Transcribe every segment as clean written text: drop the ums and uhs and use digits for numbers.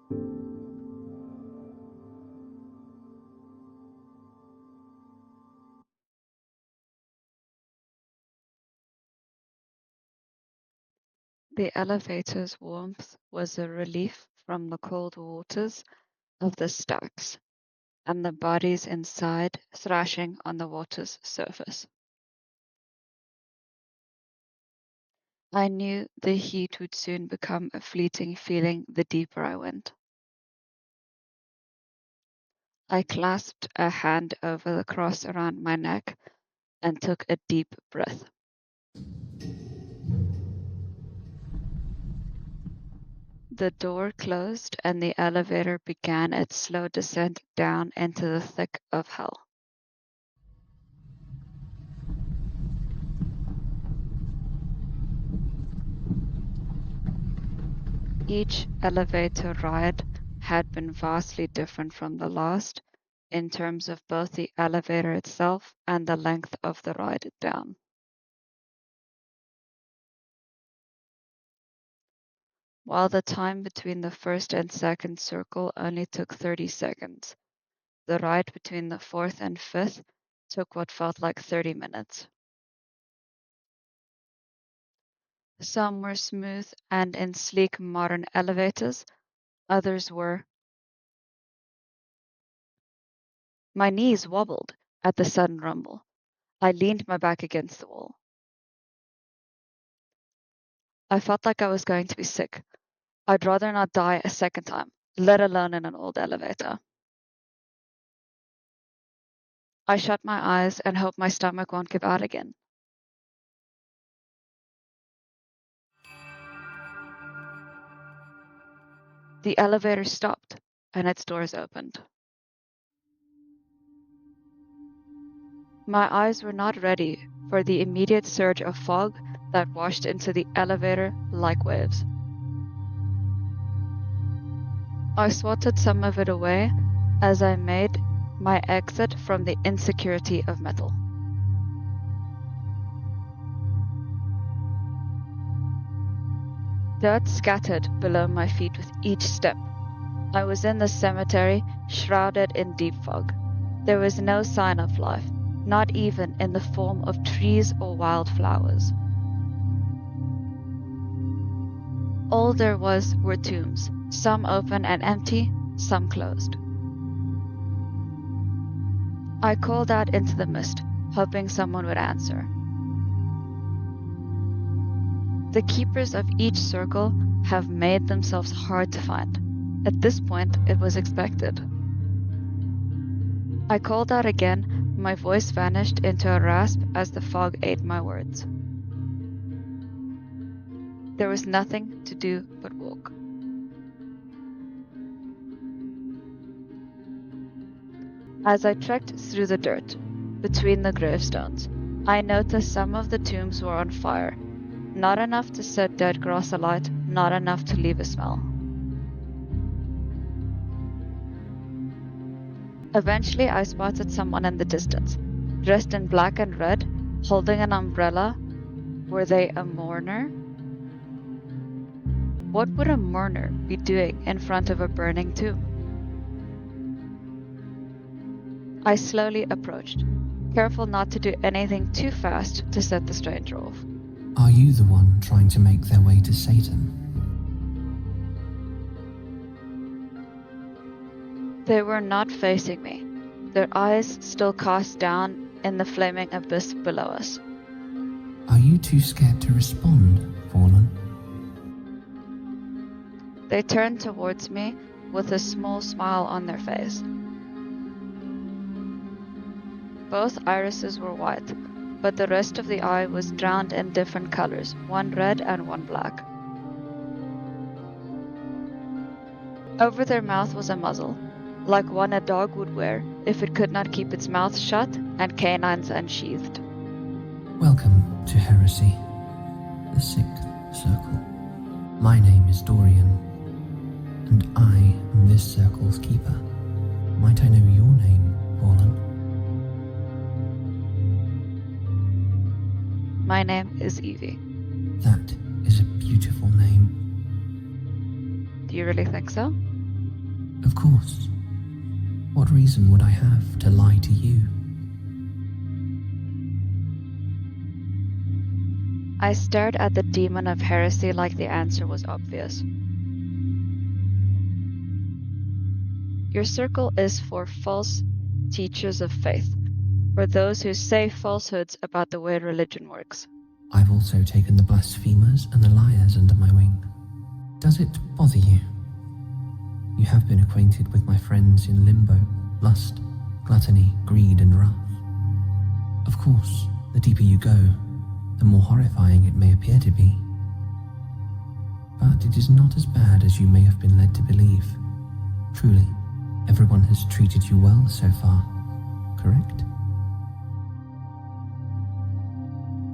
The elevator's warmth was a relief from the cold waters of the stacks and the bodies inside thrashing on the water's surface. I knew the heat would soon become a fleeting feeling the deeper I went. I clasped a hand over the cross around my neck and took a deep breath. The door closed and the elevator began its slow descent down into the thick of hell. Each elevator ride had been vastly different from the last in terms of both the elevator itself and the length of the ride down. While the time between the first and second circle only took 30 seconds, the ride between the fourth and fifth took what felt like 30 minutes. Some were smooth and in sleek modern elevators, others were. My knees wobbled at the sudden rumble. I leaned my back against the wall. I felt like I was going to be sick. I'd rather not die a second time, let alone in an old elevator. I shut my eyes and hope my stomach won't give out again. The elevator stopped and its doors opened. My eyes were not ready for the immediate surge of fog that washed into the elevator like waves. I swatted some of it away as I made my exit from the insecurity of metal. Dirt scattered below my feet with each step. I was in the cemetery, shrouded in deep fog. There was no sign of life, not even in the form of trees or wildflowers. All there was were tombs, some open and empty, some closed. I called out into the mist, hoping someone would answer. The keepers of each circle have made themselves hard to find. At this point, it was expected. I called out again, my voice vanished into a rasp as the fog ate my words. There was nothing to do but walk. As I trekked through the dirt, between the gravestones, I noticed some of the tombs were on fire. Not enough to set dead grass alight, not enough to leave a smell. Eventually, I spotted someone in the distance, dressed in black and red, holding an umbrella. Were they a mourner? What would a mourner be doing in front of a burning tomb? I slowly approached, careful not to do anything too fast to set the stranger off. Are you the one trying to make their way to Satan? They were not facing me, their eyes still cast down in the flaming abyss below us. Are you too scared to respond, Fallen? They turned towards me with a small smile on their face. Both irises were white, but the rest of the eye was drowned in different colors, one red and one black. Over their mouth was a muzzle, like one a dog would wear if it could not keep its mouth shut and canines unsheathed. Welcome to Heresy, the Sixth Circle. My name is Dorian, and I am this circle's keeper. Might I know your name, Fallen? My name is Evie. That is a beautiful name. Do you really think so? Of course. What reason would I have to lie to you? I stared at the demon of heresy like the answer was obvious. Your circle is for false teachers of faith, for those who say falsehoods about the way religion works. I've also taken the blasphemers and the liars under my wing. Does it bother you? You have been acquainted with my friends in limbo, lust, gluttony, greed, and wrath. Of course, the deeper you go, the more horrifying it may appear to be. But it is not as bad as you may have been led to believe. Truly, everyone has treated you well so far, correct?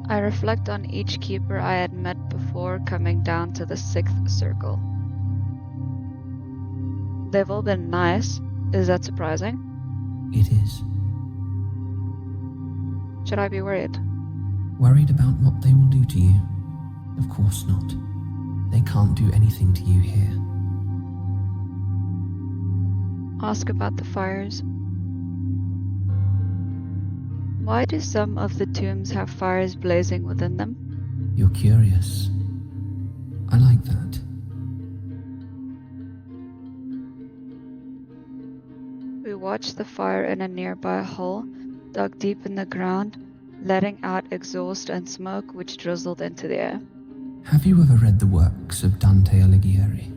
I reflect on each keeper I had met before coming down to the 6th circle. They've all been nice. Is that surprising? It is. Should I be worried? Worried about what they will do to you? Of course not. They can't do anything to you here. Ask about the fires. Why do some of the tombs have fires blazing within them? You're curious. I like that. We watched the fire in a nearby hole, dug deep in the ground, letting out exhaust and smoke which drizzled into the air. Have you ever read the works of Dante Alighieri?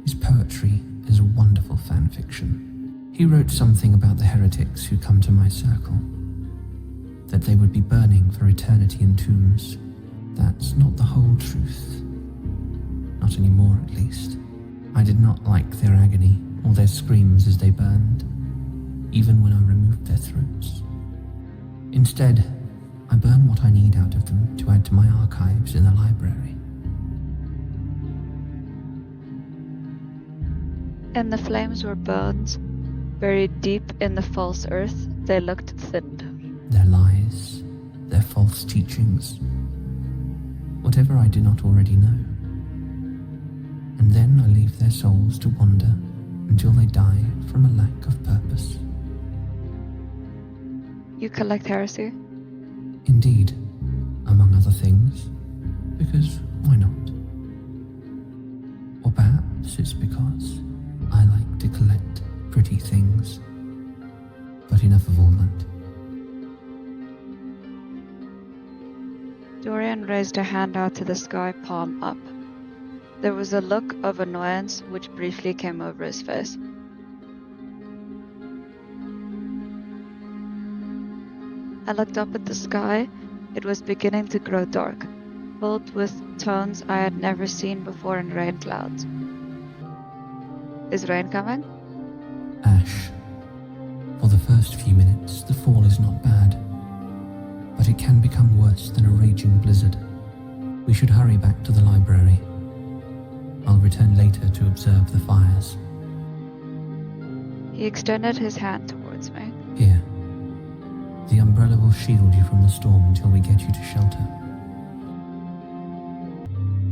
His poetry is a wonderful fan fiction. He wrote something about the heretics who come to my circle, that they would be burning for eternity in tombs. That's not the whole truth. Not anymore, at least. I did not like their agony or their screams as they burned, even when I removed their throats. Instead, I burn what I need out of them to add to my archives in the library. And the flames were bones, buried deep in the false earth. They looked thinned. Their lies, their false teachings, whatever I do not already know. And then I leave their souls to wander until they die from a lack of purpose. You collect heresy? Indeed, among other things, because why not? Or perhaps it's because I like to collect pretty things. But enough of all that. Dorian raised a hand out to the sky, palm up. There was a look of annoyance which briefly came over his face. I looked up at the sky. It was beginning to grow dark, filled with tones I had never seen before in rain clouds. Is rain coming? Ash. For the first few minutes, the fall is not bad, but it can become worse than a raging blizzard. We should hurry back to the library. I'll return later to observe the fires. He extended his hand towards me. Here. The umbrella will shield you from the storm until we get you to shelter.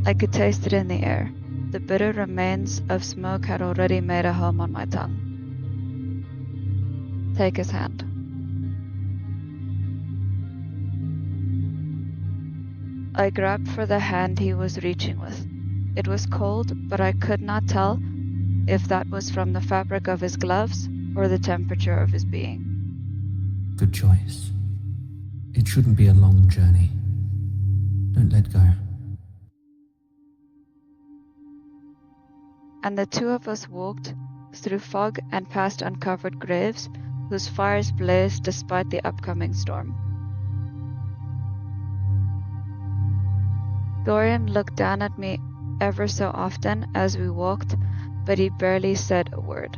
I could taste it in the air. The bitter remains of smoke had already made a home on my tongue. Take his hand. I grabbed for the hand he was reaching with. It was cold, but I could not tell if that was from the fabric of his gloves or the temperature of his being. Good choice. It shouldn't be a long journey. Don't let go. And the two of us walked through fog and past uncovered graves whose fires blazed despite the upcoming storm. Dorian looked down at me ever so often as we walked, but he barely said a word.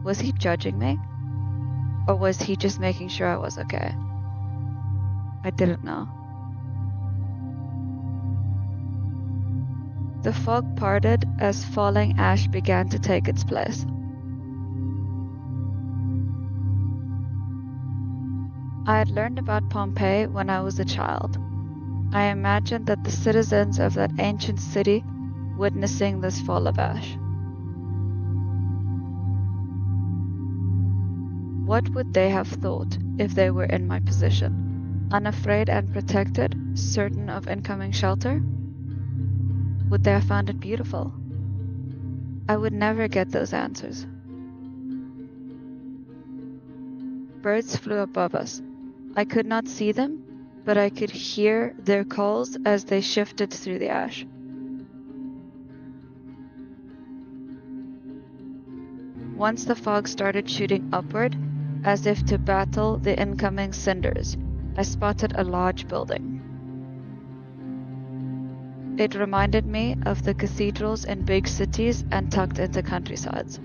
Was he judging me? Or was he just making sure I was okay? I didn't know. The fog parted as falling ash began to take its place. I had learned about Pompeii when I was a child. I imagined that the citizens of that ancient city witnessing this fall of ash. What would they have thought if they were in my position? Unafraid and protected, certain of incoming shelter? Would they have found it beautiful? I would never get those answers. Birds flew above us. I could not see them, but I could hear their calls as they shifted through the ash. Once the fog started shooting upward, as if to battle the incoming cinders, I spotted a large building. It reminded me of the cathedrals in big cities and tucked into countrysides.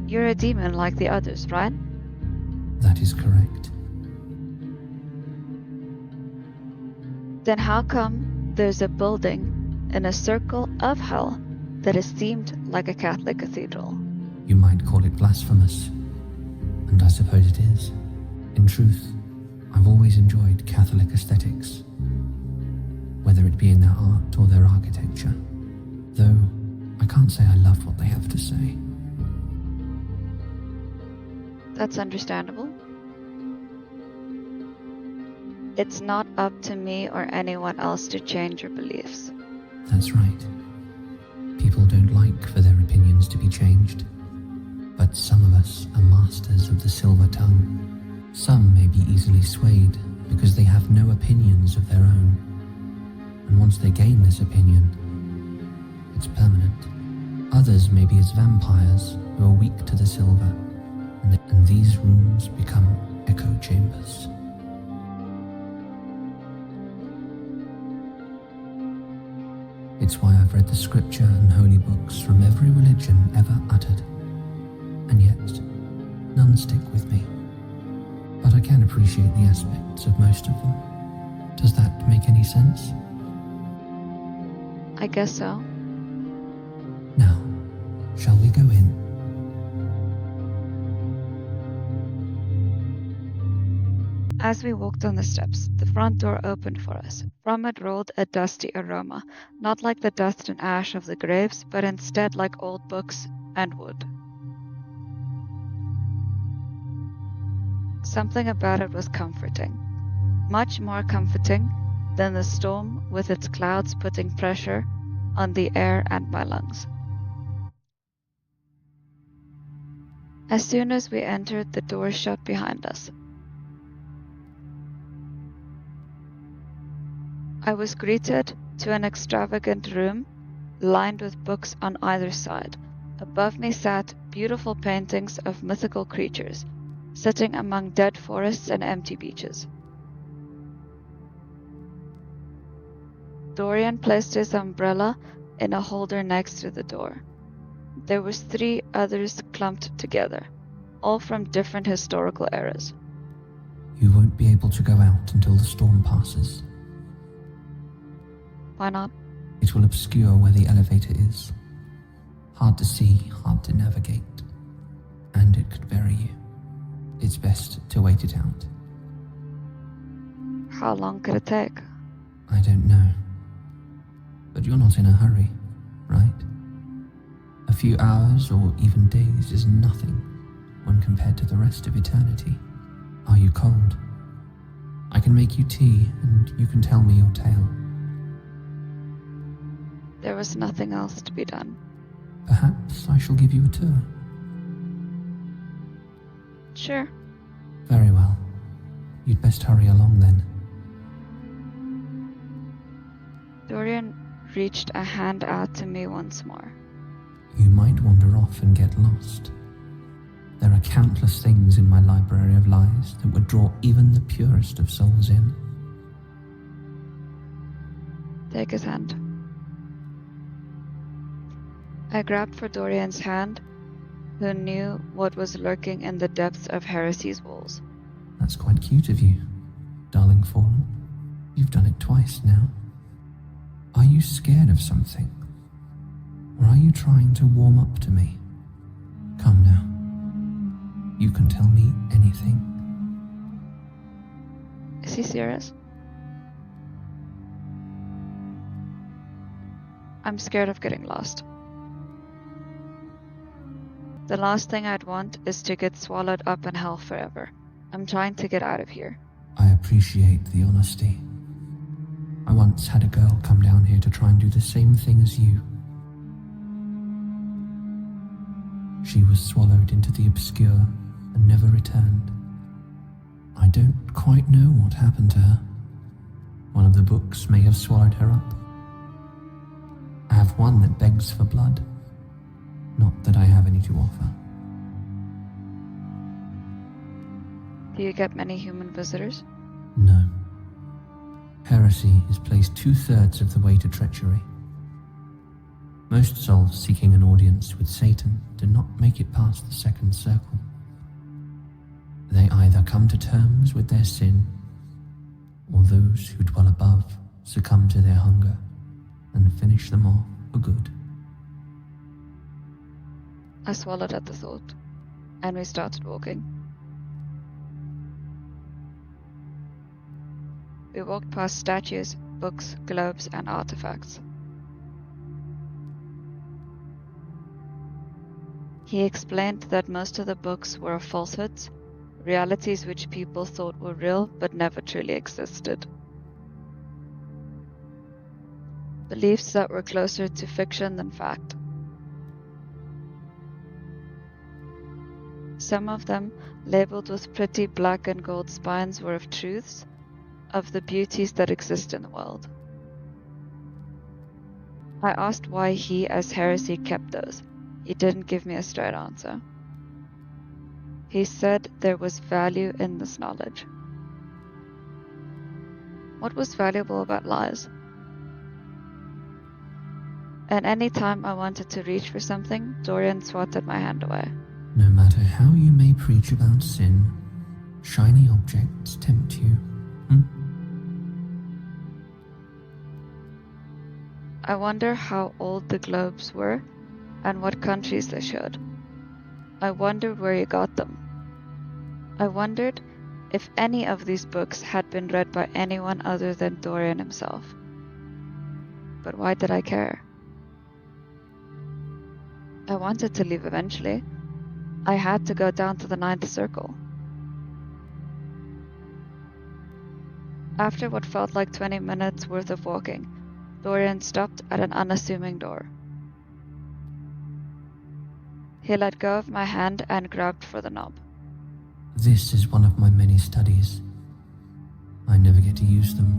You're a demon like the others, right? That is correct. Then how come there's a building in a circle of hell that is themed like a Catholic cathedral? You might call it blasphemous, and I suppose it is. In truth, I've always enjoyed Catholic aesthetics, whether it be in their art or their architecture, though I can't say I love what they have to say. That's understandable. It's not up to me or anyone else to change your beliefs. That's right. People don't like for their opinions to be changed, but some of us are masters of the silver tongue. Some may be easily swayed because they have no opinions of their own, and once they gain this opinion, it's permanent. Others may be as vampires who are weak to the silver, and these rooms become echo chambers. It's why I've read the scripture and holy books from every religion ever uttered, and yet none stick with me. But I can appreciate the aspects of most of them. Does that make any sense? I guess so. Now, shall we go in? As we walked on the steps, the front door opened for us. From it rolled a dusty aroma, not like the dust and ash of the graves, but instead like old books and wood. Something about it was comforting, much more comforting than the storm with its clouds putting pressure on the air and my lungs. As soon as we entered, the door shut behind us. I was greeted to an extravagant room lined with books on either side. Above me sat beautiful paintings of mythical creatures, sitting among dead forests and empty beaches. Dorian placed his umbrella in a holder next to the door. There was 3 others clumped together, all from different historical eras. You won't be able to go out until the storm passes. Why not? It will obscure where the elevator is. Hard to see, hard to navigate, and it could bury you. It's best to wait it out. How long could it take? I don't know. But you're not in a hurry, right? A few hours or even days is nothing when compared to the rest of eternity. Are you cold? I can make you tea and you can tell me your tale. There was nothing else to be done. Perhaps I shall give you a tour. Sure. Very well. You'd best hurry along then. Dorian reached a hand out to me once more. You might wander off and get lost. There are countless things in my library of lies that would draw even the purest of souls in. Take his hand. I grabbed for Dorian's hand, who knew what was lurking in the depths of heresy's walls. That's quite cute of you, darling fallen. You've done it twice now. Are you scared of something? Or are you trying to warm up to me? Come now. You can tell me anything. Is he serious? I'm scared of getting lost. The last thing I'd want is to get swallowed up in hell forever. I'm trying to get out of here. I appreciate the honesty. I once had a girl come down here to try and do the same thing as you. She was swallowed into the obscure and never returned. I don't quite know what happened to her. One of the books may have swallowed her up. I have one that begs for blood. Not that I have any to offer. Do you get many human visitors? No. Heresy is placed 2/3 of the way to treachery. Most souls seeking an audience with Satan do not make it past the second circle. They either come to terms with their sin, or those who dwell above succumb to their hunger and finish them off for good. I swallowed at the thought, and we started walking. We walked past statues, books, globes, and artifacts. He explained that most of the books were falsehoods, realities which people thought were real but never truly existed. Beliefs that were closer to fiction than fact. Some of them, labeled with pretty black and gold spines, were of truths, of the beauties that exist in the world. I asked why he, as heresy, kept those. He didn't give me a straight answer. He said there was value in this knowledge. What was valuable about lies? And any time I wanted to reach for something, Dorian swatted my hand away. No matter how you may preach about sin, shiny objects tempt you. I wonder how old the globes were and what countries they showed. I wondered where he got them. I wondered if any of these books had been read by anyone other than Dorian himself. But why did I care? I wanted to leave eventually. I had to go down to the 9th circle. After what felt like 20 minutes worth of walking, Dorian stopped at an unassuming door. He let go of my hand and grabbed for the knob. This is one of my many studies. I never get to use them,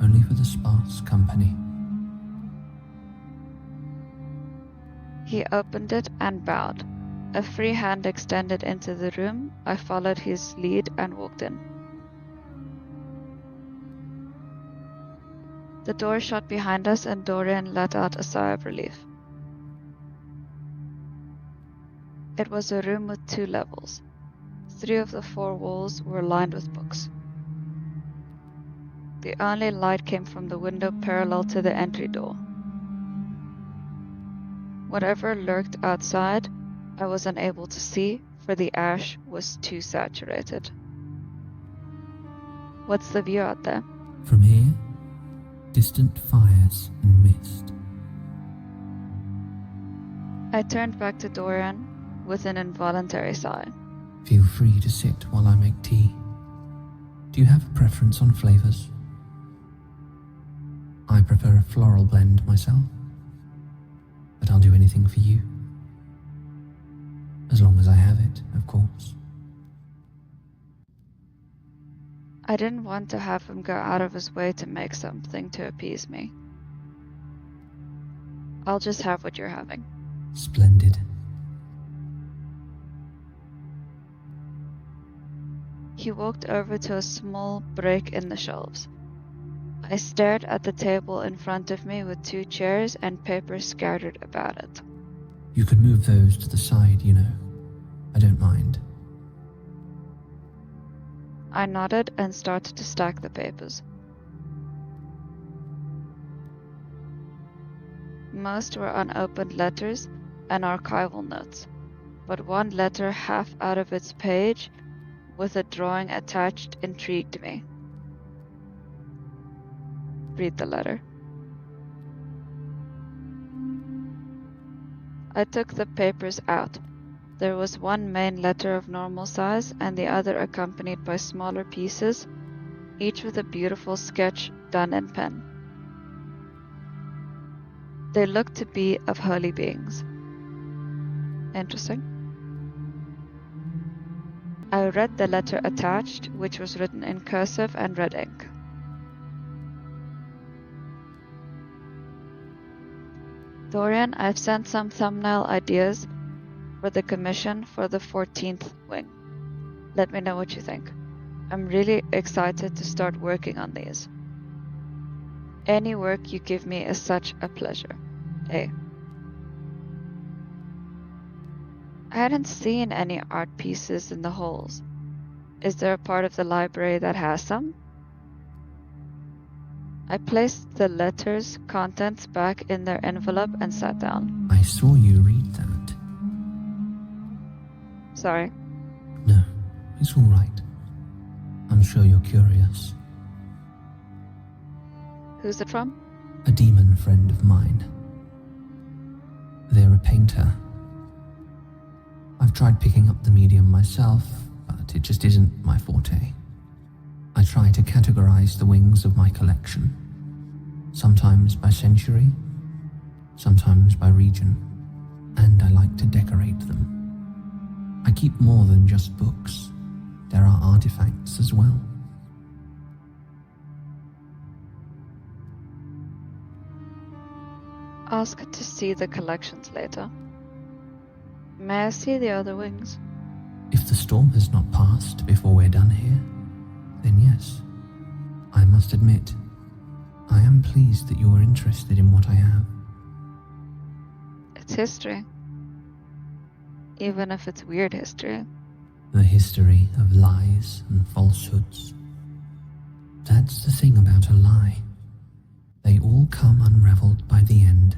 only for the sparse company. He opened it and bowed. A free hand extended into the room. I followed his lead and walked in. The door shut behind us and Dorian let out a sigh of relief. It was a room with 2 levels. 3 of the 4 walls were lined with books. The only light came from the window parallel to the entry door. Whatever lurked outside, I was unable to see, for the ash was too saturated. What's the view out there? From here, distant fires and mist. I turned back to Dorian with an involuntary sigh. Feel free to sit while I make tea. Do you have a preference on flavors? I prefer a floral blend myself, but I'll do anything for you. As long as I have it, of course. I didn't want to have him go out of his way to make something to appease me. I'll just have what you're having. Splendid. He walked over to a small break in the shelves. I stared at the table in front of me with 2 chairs and papers scattered about it. You could move those to the side, you know. I don't mind. I nodded and started to stack the papers. Most were unopened letters and archival notes, but one letter half out of its page with a drawing attached intrigued me. Read the letter. I took the papers out. There was one main letter of normal size and the other accompanied by smaller pieces, each with a beautiful sketch done in pen. They looked to be of holy beings. Interesting. I read the letter attached, which was written in cursive and red ink. Dorian, I've sent some thumbnail ideas for the commission for the 14th wing. Let me know what you think. I'm really excited to start working on these. Any work you give me is such a pleasure. A. I hadn't seen any art pieces in the halls. Is there a part of the library that has some? I placed the letter's contents back in their envelope and sat down. I saw you read that. Sorry. No, it's all right. I'm sure you're curious. Who's it from? A demon friend of mine. They're a painter. I've tried picking up the medium myself, but it just isn't my forte. I try to categorize the wings of my collection, sometimes by century, sometimes by region, and I like to decorate them. I keep more than just books. There are artifacts as well. Ask to see the collections later. May I see the other wings? If the storm has not passed before we're done here, then yes. I must admit, I am pleased that you are interested in what I have. It's history. Even if it's weird history. The history of lies and falsehoods. That's the thing about a lie. They all come unraveled by the end.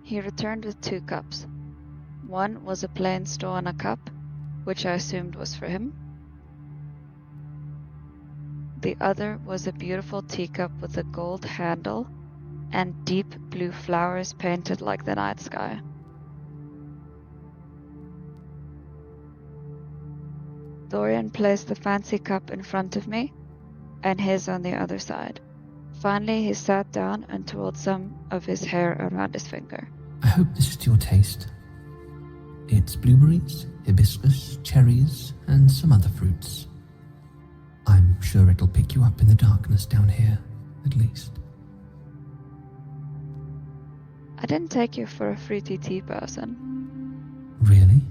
He returned with 2 cups. One was a plain straw in a cup, which I assumed was for him. The other was a beautiful teacup with a gold handle and deep blue flowers painted like the night sky. Dorian placed the fancy cup in front of me and his on the other side. Finally, he sat down and twirled some of his hair around his finger. I hope this is to your taste. It's blueberries, hibiscus, cherries, and some other fruits. I'm sure it'll pick you up in the darkness down here, at least. I didn't take you for a fruity tea person. Really?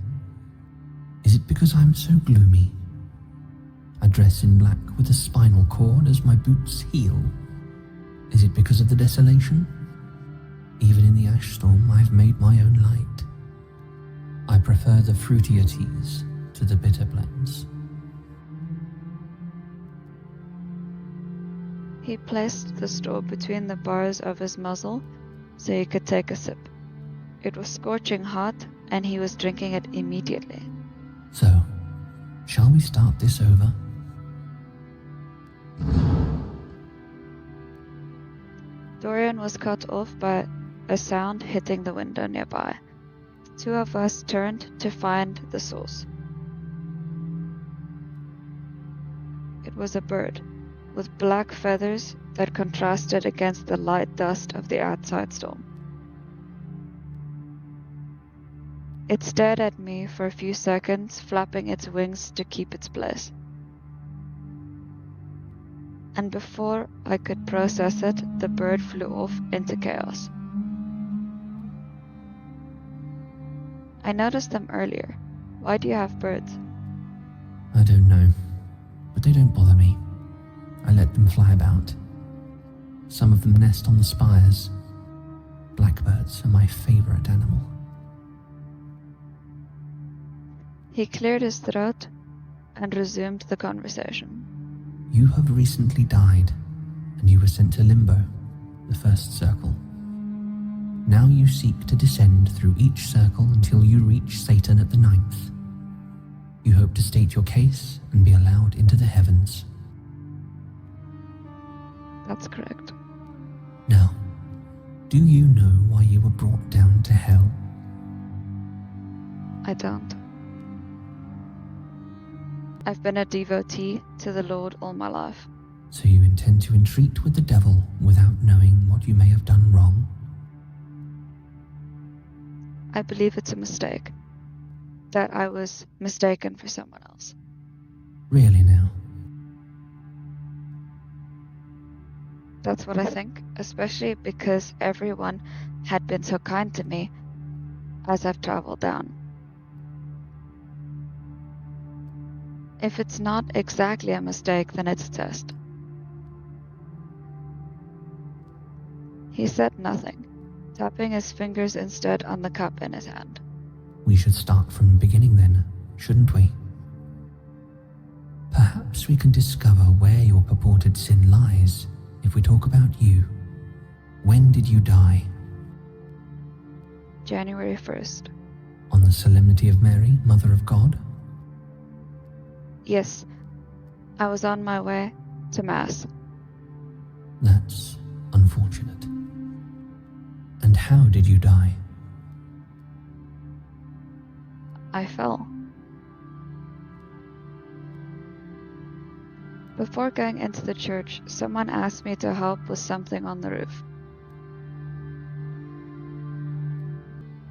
Is it because I'm so gloomy? I dress in black with a spinal cord as my boots heal. Is it because of the desolation? Even in the ash storm, I've made my own light. I prefer the fruitier teas to the bitter blends. He placed the straw between the bars of his muzzle so he could take a sip. It was scorching hot, and he was drinking it immediately. So, shall we start this over? Dorian was cut off by a sound hitting the window nearby. The 2 of us turned to find the source. It was a bird, with black feathers that contrasted against the light dust of the outside storm. It stared at me for a few seconds, flapping its wings to keep its place. And before I could process it, the bird flew off into chaos. I noticed them earlier. Why do you have birds? I don't know, but they don't bother me. I let them fly about. Some of them nest on the spires. Blackbirds are my favorite animal. He cleared his throat and resumed the conversation. You have recently died, and you were sent to Limbo, the first circle. Now you seek to descend through each circle until you reach Satan at the 9th. You hope to state your case and be allowed into the heavens. That's correct. Now, Do you know why you were brought down to hell? I don't. I've been a devotee to the Lord all my life. So you intend to entreat with the devil without knowing what you may have done wrong? I believe it's a mistake. That I was mistaken for someone else. Really now? That's what I think, especially because everyone had been so kind to me as I've traveled down. If it's not exactly a mistake, then it's a test. He said nothing, tapping his fingers instead on the cup in his hand. We should start from the beginning then, shouldn't we? Perhaps we can discover where your purported sin lies if we talk about you. When did you die? January 1st. On the Solemnity of Mary, Mother of God? Yes, I was on my way to Mass. That's unfortunate. And how did you die? I fell. Before going into the church, someone asked me to help with something on the roof.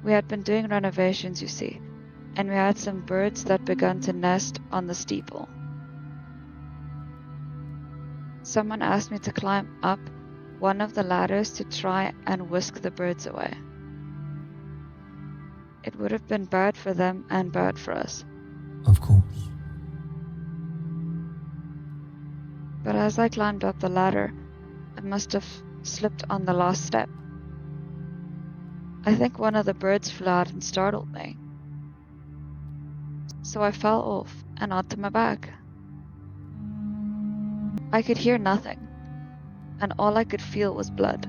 We had been doing renovations, you see, and we had some birds that began to nest on the steeple. Someone asked me to climb up one of the ladders to try and whisk the birds away. It would have been bad for them and bad for us. Of course. But as I climbed up the ladder, I must have slipped on the last step. I think one of the birds flew out and startled me. So I fell off and onto my back. I could hear nothing, and all I could feel was blood.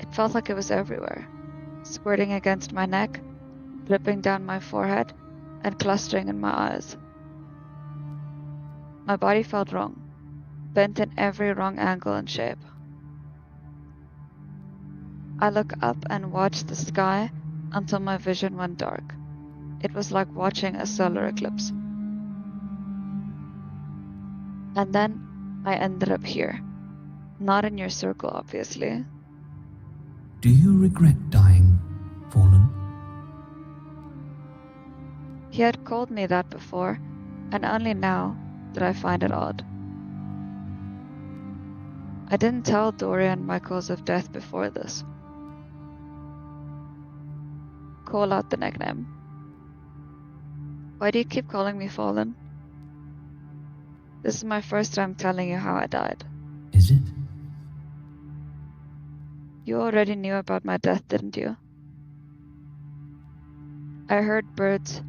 It felt like it was everywhere, squirting against my neck, dripping down my forehead, and clustering in my eyes. My body felt wrong, bent in every wrong angle and shape. I looked up and watched the sky until my vision went dark. It was like watching a solar eclipse. And then I ended up here. Not in your circle, obviously. Do you regret dying, Fallen? He had called me that before, and only now did I find it odd. I didn't tell Dorian my cause of death before this. Call out the nickname. Why do you keep calling me Fallen? This is my first time telling you how I died. Is it? You already knew about my death, didn't you? I heard birds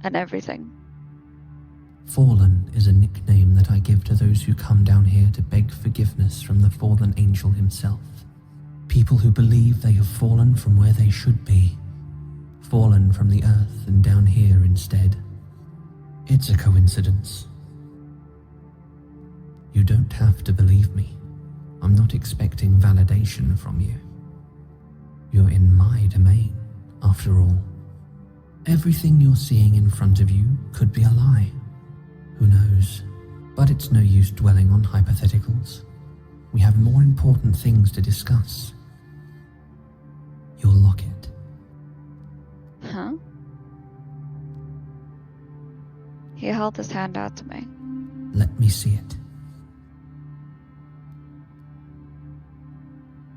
and everything. Fallen is a nickname that I give to those who come down here to beg forgiveness from the fallen angel himself. People who believe they have fallen from where they should be. Fallen from the earth and down here instead. It's a coincidence. You don't have to believe me. I'm not expecting validation from you. You're in my domain, after all. Everything you're seeing in front of you could be a lie. Who knows? But it's no use dwelling on hypotheticals. We have more important things to discuss. Your locket. Huh? He held his hand out to me. Let me see it.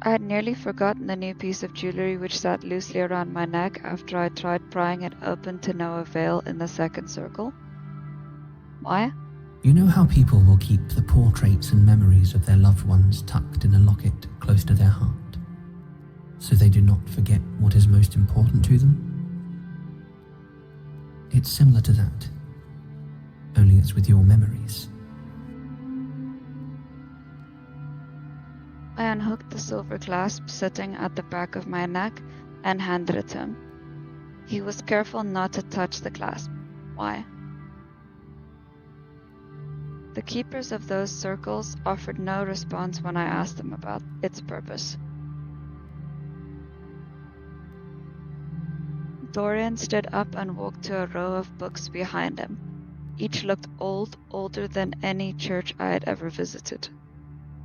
I had nearly forgotten the new piece of jewelry which sat loosely around my neck after I tried prying it open to no avail in the second circle. Why? You know how people will keep the portraits and memories of their loved ones tucked in a locket close to their heart, so they do not forget what is most important to them? It's similar to that, only it's with your memories. I unhooked the silver clasp sitting at the back of my neck and handed it to him. He was careful not to touch the clasp. Why? The keepers of those circles offered no response when I asked them about its purpose. Dorian stood up and walked to a row of books behind him. Each looked old, older than any church I had ever visited.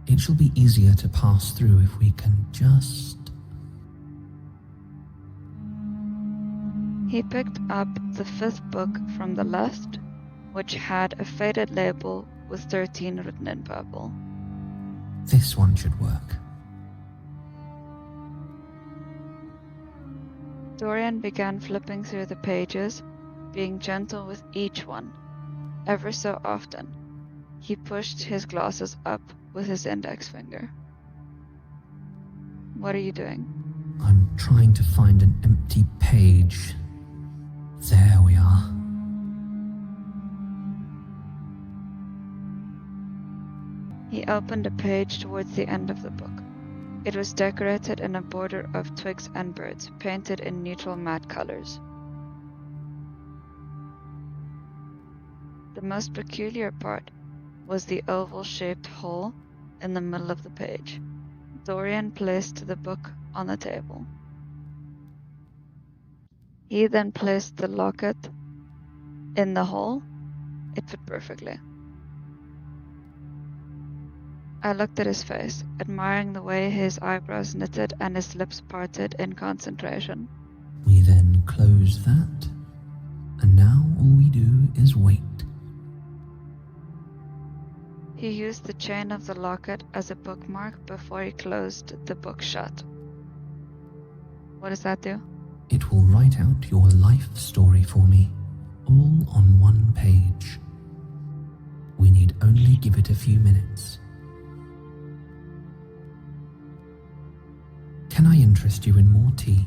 It shall be easier to pass through if we can just... He picked up the 5th book from the left, which had a faded label with 13 written in purple. This one should work. Dorian began flipping through the pages, being gentle with each one. Ever so often, he pushed his glasses up with his index finger. What are you doing? I'm trying to find an empty page. There we are. He opened a page towards the end of the book. It was decorated in a border of twigs and birds, painted in neutral matte colors. The most peculiar part was the oval-shaped hole in the middle of the page. Dorian placed the book on the table. He then placed the locket in the hole. It fit perfectly. I looked at his face, admiring the way his eyebrows knitted and his lips parted in concentration. We then close that, and now all we do is wait. He used the chain of the locket as a bookmark before he closed the book shut. What does that do? It will write out your life story for me, all on one page. We need only give it a few minutes. Can I interest you in more tea?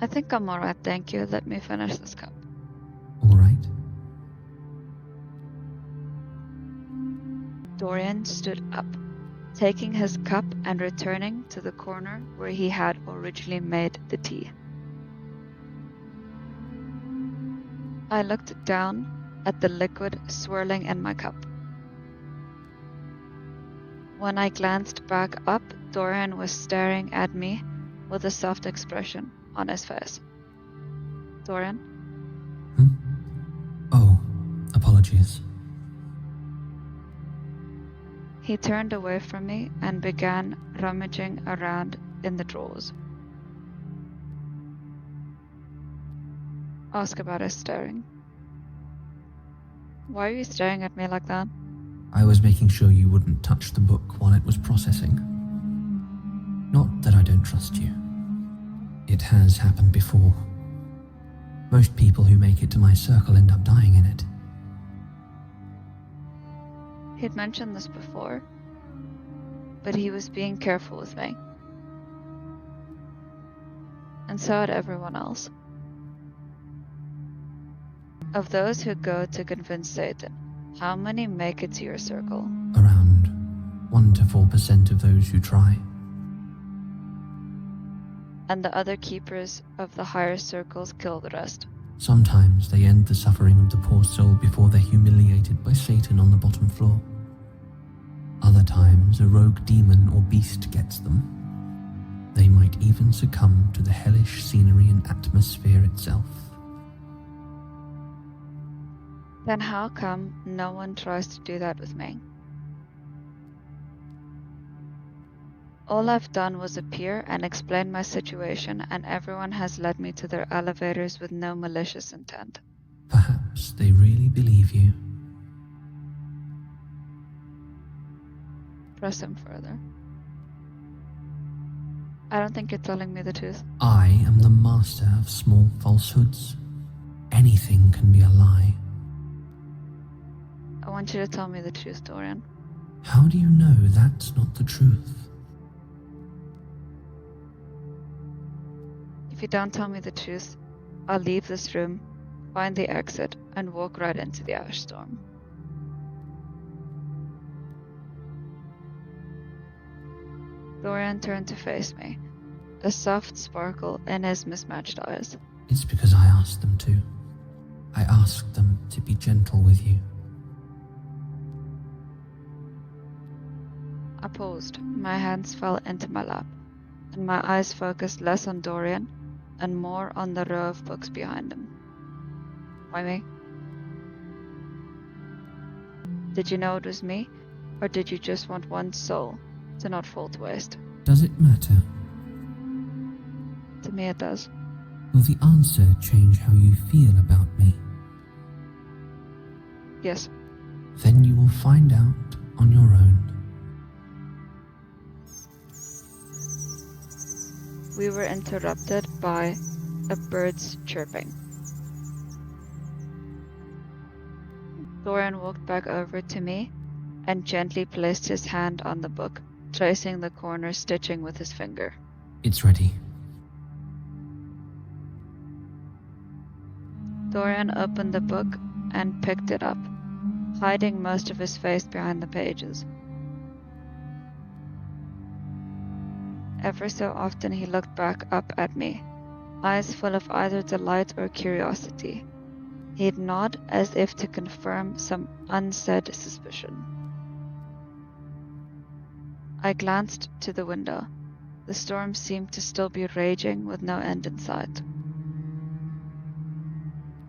I think I'm alright, thank you. Let me finish this cup. All right. Dorian stood up, taking his cup and returning to the corner where he had originally made the tea. I looked down at the liquid swirling in my cup. When I glanced back up, Dorian was staring at me with a soft expression on his face. Dorian? Oh, apologies. He turned away from me and began rummaging around in the drawers. Ask about his staring. Why are you staring at me like that? I was making sure you wouldn't touch the book while it was processing. Not that I don't trust you. It has happened before. Most people who make it to my circle end up dying in it. He'd mentioned this before, but he was being careful with me. And so had everyone else. Of those who go to convince Satan, how many make it to your circle? Around 1 to 4% of those who try. And the other keepers of the higher circles kill the rest. Sometimes they end the suffering of the poor soul before they're humiliated by Satan on the bottom floor. Other times a rogue demon or beast gets them. They might even succumb to the hellish scenery and atmosphere itself. Then how come no one tries to do that with me? All I've done was appear and explain my situation, and everyone has led me to their elevators with no malicious intent. Perhaps they really believe you. Press him further. I don't think you're telling me the truth. I am the master of small falsehoods. Anything can be a lie. I want you to tell me the truth, Dorian. How do you know that's not the truth? If you don't tell me the truth, I'll leave this room, find the exit, and walk right into the ash storm. Dorian turned to face me, a soft sparkle in his mismatched eyes. It's because I asked them to. I asked them to be gentle with you. I paused. My hands fell into my lap, and my eyes focused less on Dorian and more on the row of books behind him. Why me? Did you know it was me, or did you just want one soul to not fall to waste? Does it matter? To me it does. Will the answer change how you feel about me? Yes. Then you will find out on your own. We were interrupted by a bird's chirping. Dorian walked back over to me and gently placed his hand on the book, tracing the corner stitching with his finger. It's ready. Dorian opened the book and picked it up, hiding most of his face behind the pages. Ever so often he looked back up at me, eyes full of either delight or curiosity. He'd nod as if to confirm some unsaid suspicion. I glanced to the window. The storm seemed to still be raging with no end in sight.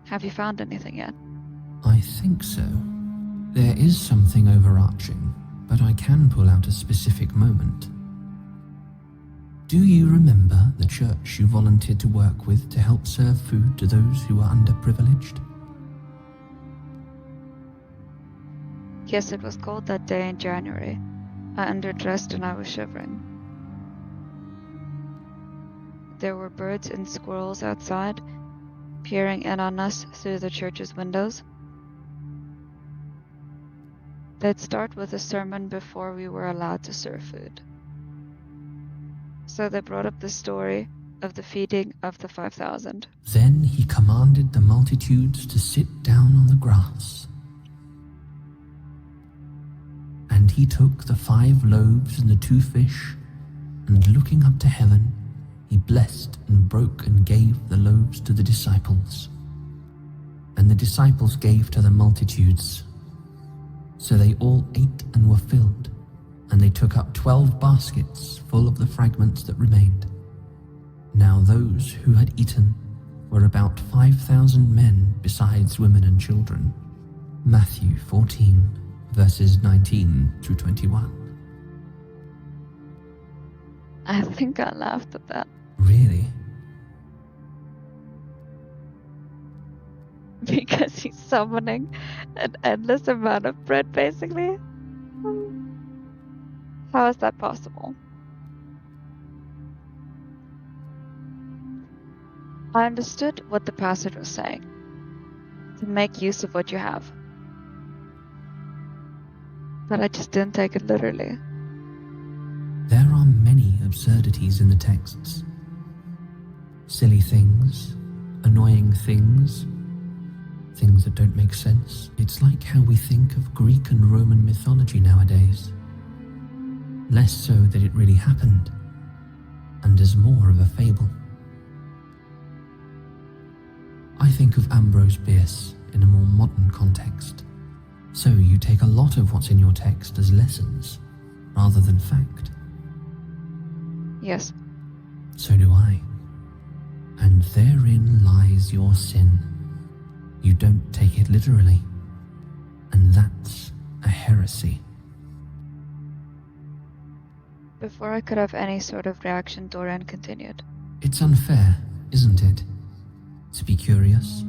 Have you found anything yet? I think so. There is something overarching, but I can pull out a specific moment. Do you remember the church you volunteered to work with to help serve food to those who are underprivileged? Yes, it was cold that day in January. I underdressed and I was shivering. There were birds and squirrels outside, peering in on us through the church's windows. They'd start with a sermon before we were allowed to serve food. So they brought up the story of the feeding of the 5,000. Then he commanded the multitudes to sit down on the grass. And he took the 5 loaves and the 2 fish, and looking up to heaven, he blessed and broke and gave the loaves to the disciples. And the disciples gave to the multitudes. So they all ate and were filled, and they took up 12 baskets full of the fragments that remained. Now those who had eaten were about 5,000 men besides women and children. Matthew 14, verses 19 through 21. I think I laughed at that. Really? Because he's summoning an endless amount of bread, basically. How is that possible? I understood what the passage was saying. To make use of what you have. But I just didn't take it literally. There are many absurdities in the texts. Silly things, annoying things, things that don't make sense. It's like how we think of Greek and Roman mythology nowadays. Less so that it really happened, and as more of a fable. I think of Ambrose Bierce in a more modern context. So you take a lot of what's in your text as lessons, rather than fact. Yes. So do I. And therein lies your sin. You don't take it literally. And that's a heresy. Before I could have any sort of reaction, Dorian continued. It's unfair, isn't it? To be curious.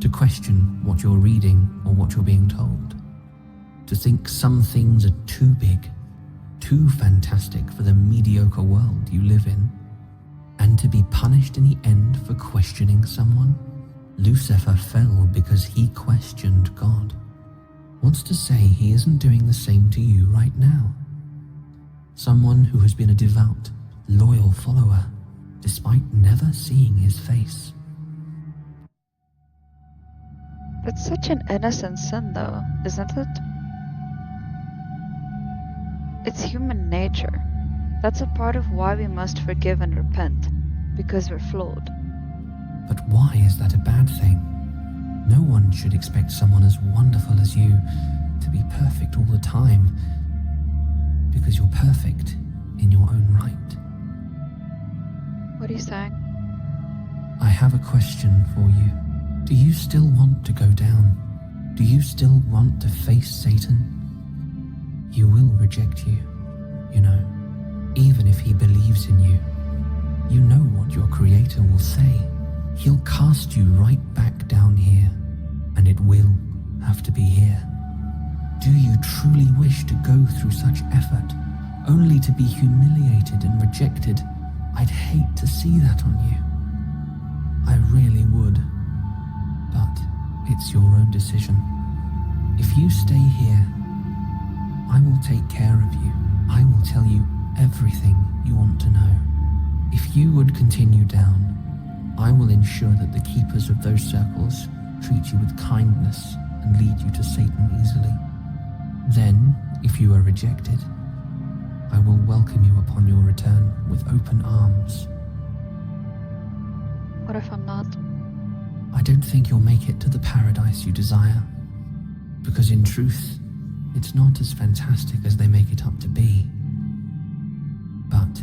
To question what you're reading or what you're being told. To think some things are too big, too fantastic for the mediocre world you live in. And to be punished in the end for questioning someone? Lucifer fell because he questioned God. Wants to say he isn't doing the same to you right now. Someone who has been a devout, loyal follower, despite never seeing his face. It's such an innocent sin, though, isn't it? It's human nature. That's a part of why we must forgive and repent, because we're flawed. But why is that a bad thing? No one should expect someone as wonderful as you to be perfect all the time. because you're perfect in your own right. What are you saying? I have a question for you. Do you still want to go down? Do you still want to face Satan? He will reject you, you know, even if he believes in you. You know what your Creator will say. He'll cast you right back down here, and it will have to be here. Do you truly wish to go through such effort, only to be humiliated and rejected? I'd hate to see that on you. I really would. But it's your own decision. If you stay here, I will take care of you. I will tell you everything you want to know. If you would continue down, I will ensure that the keepers of those circles treat you with kindness and lead you to Satan easily. Then, if you are rejected, I will welcome you upon your return with open arms. What if I'm not? I don't think you'll make it to the paradise you desire, because in truth, it's not as fantastic as they make it up to be. But,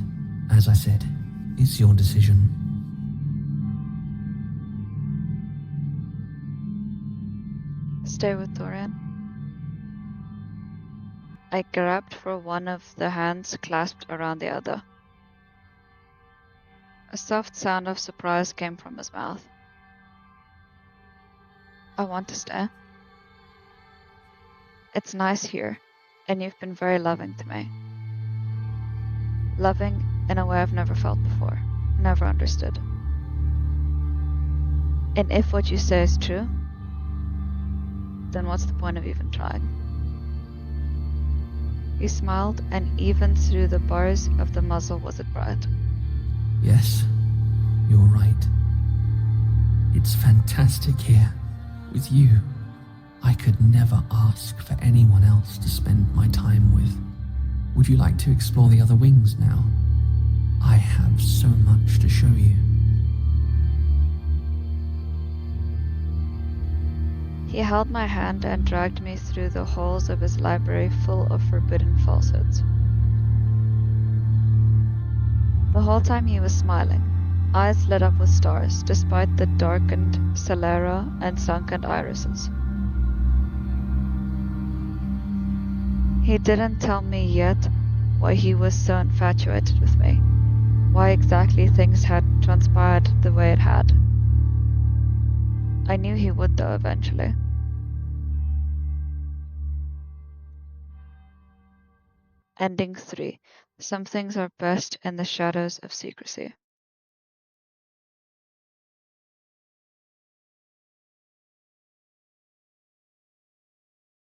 as I said, it's your decision. Stay with Dorian. I grabbed for one of the hands clasped around the other. A soft sound of surprise came from his mouth. I want to stay. It's nice here, and you've been very loving to me. Loving in a way I've never felt before, never understood. And if what you say is true, then what's the point of even trying? He smiled, and even through the bars of the muzzle was it bright. Yes, you're right. It's fantastic here, with you. I could never ask for anyone else to spend my time with. Would you like to explore the other wings now? I have so much to show you. He held my hand and dragged me through the halls of his library full of forbidden falsehoods. The whole time he was smiling, eyes lit up with stars despite the darkened sclera and sunken irises. He didn't tell me yet why he was so infatuated with me, why exactly things had transpired the way it had. I knew he would though eventually. Ending 3. Some things are best in the shadows of secrecy.